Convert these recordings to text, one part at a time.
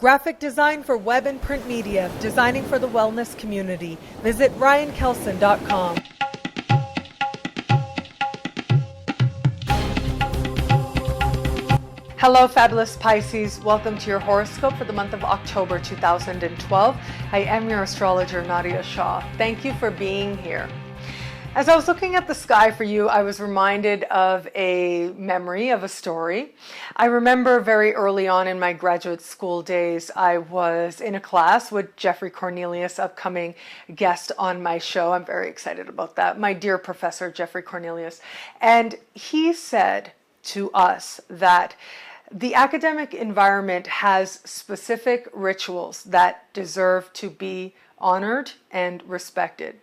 Graphic design for web and print media, designing for the wellness community. Visit ryankelson.com. Hello, fabulous Pisces. Welcome to your horoscope for the month of October 2012. I am your astrologer, Nadiya Shah. Thank you for being here. As I was looking at the sky for you, I was reminded of a memory of a story. I remember very early on in my graduate school days, I was in a class with Jeffrey Cornelius, upcoming guest on my show. I'm very excited about that. My dear professor, Jeffrey Cornelius. And he said to us that the academic environment has specific rituals that deserve to be honored and respected.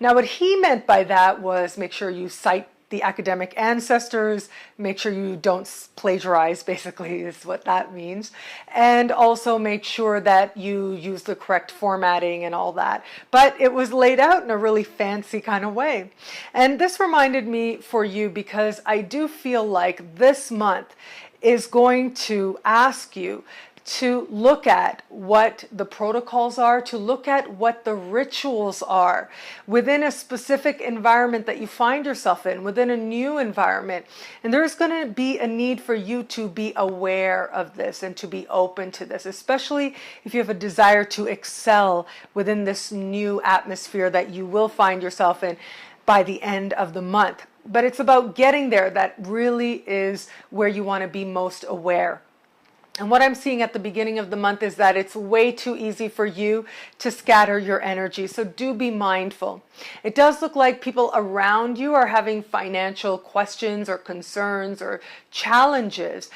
Now, what he meant by that was make sure you cite the academic ancestors, make sure you don't plagiarize, basically, is what that means, and also make sure that you use the correct formatting and all that. But it was laid out in a really fancy kind of way. And this reminded me for you because I do feel like this month is going to ask you to look at what the protocols are, to look at what the rituals are within a specific environment that you find yourself in, within a new environment. And there's going to be a need for you to be aware of this and to be open to this, especially if you have a desire to excel within this new atmosphere that you will find yourself in by the end of the month. But it's about getting there that really is where you want to be most aware. And what I'm seeing at the beginning of the month is that it's way too easy for you to scatter your energy. So do be mindful. It does look like people around you are having financial questions or concerns or challenges.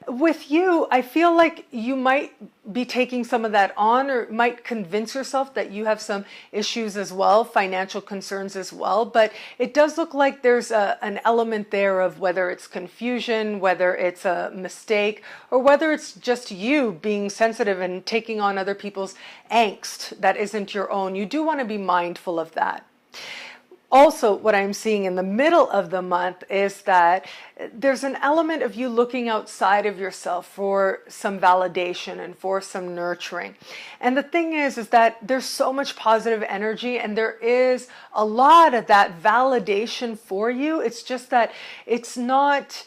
With you, I feel like you might be taking some of that on, or might convince yourself that you have some issues as well, financial concerns as well. But it does look like there's an element there of whether it's confusion, whether it's a mistake, or whether it's just you being sensitive and taking on other people's angst that isn't your own. You do want to be mindful of that. Also, what I'm seeing in the middle of the month is that there's an element of you looking outside of yourself for some validation and for some nurturing. And the thing is that there's so much positive energy and there is a lot of that validation for you. It's just that it's not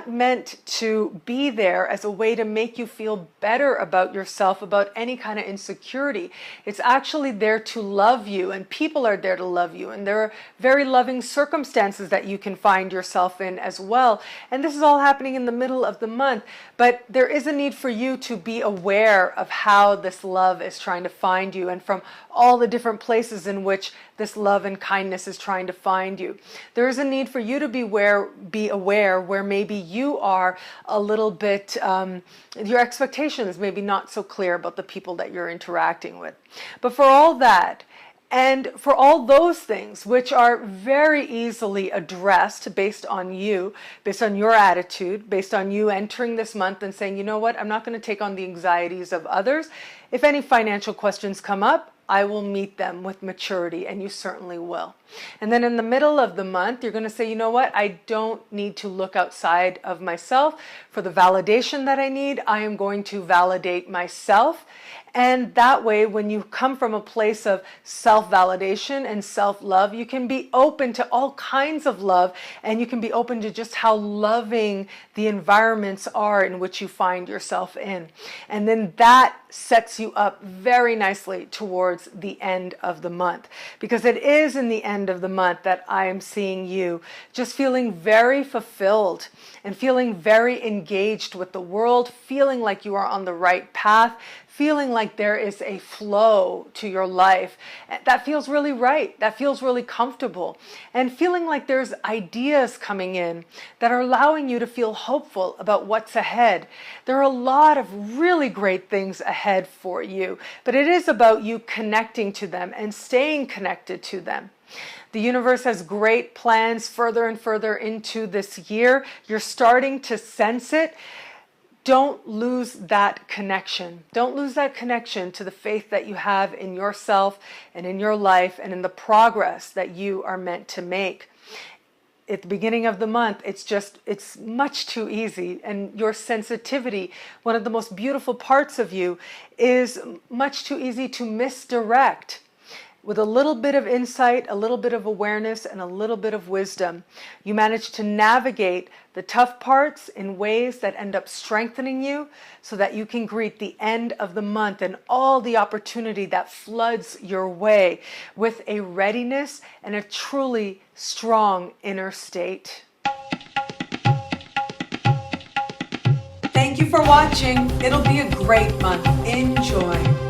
meant to be there as a way to make you feel better about yourself, about any kind of insecurity. It's actually there to love you, and people are there to love you. And there are very loving circumstances that you can find yourself in as well. And this is all happening in the middle of the month. But there is a need for you to be aware of how this love is trying to find you, and from all the different places in which this love and kindness is trying to find you. There is a need for you to be aware where maybe you are a little bit, your expectations maybe not so clear about the people that you're interacting with. But for all that, and for all those things which are very easily addressed based on you, based on your attitude, based on you entering this month and saying, you know what, I'm not going to take on the anxieties of others. If any financial questions come up, I will meet them with maturity, and you certainly will. And then in the middle of the month, you're going to say, you know what, I don't need to look outside of myself for the validation that I need. I am going to validate myself. And that way, when you come from a place of self-validation and self-love, you can be open to all kinds of love, and you can be open to just how loving the environments are in which you find yourself in. And then that sets you up very nicely towards the end of the month, because it is in the end of the month that I am seeing you just feeling very fulfilled and feeling very engaged with the world, feeling like you are on the right path, feeling like there is a flow to your life that feels really right, that feels really comfortable, and feeling like there's ideas coming in that are allowing you to feel hopeful about what's ahead. There are a lot of really great things ahead for you, but it is about you connecting to them and staying connected to them. The universe has great plans further and further into this year. You're starting to sense it. Don't lose that connection. Don't lose that connection to the faith that you have in yourself and in your life and in the progress that you are meant to make. at the beginning of the month, it's much too easy. And your sensitivity, one of the most beautiful parts of you, is much too easy to misdirect. With a little bit of insight, a little bit of awareness, and a little bit of wisdom, you manage to navigate the tough parts in ways that end up strengthening you so that you can greet the end of the month and all the opportunity that floods your way with a readiness and a truly strong inner state. Thank you for watching. It'll be a great month. Enjoy.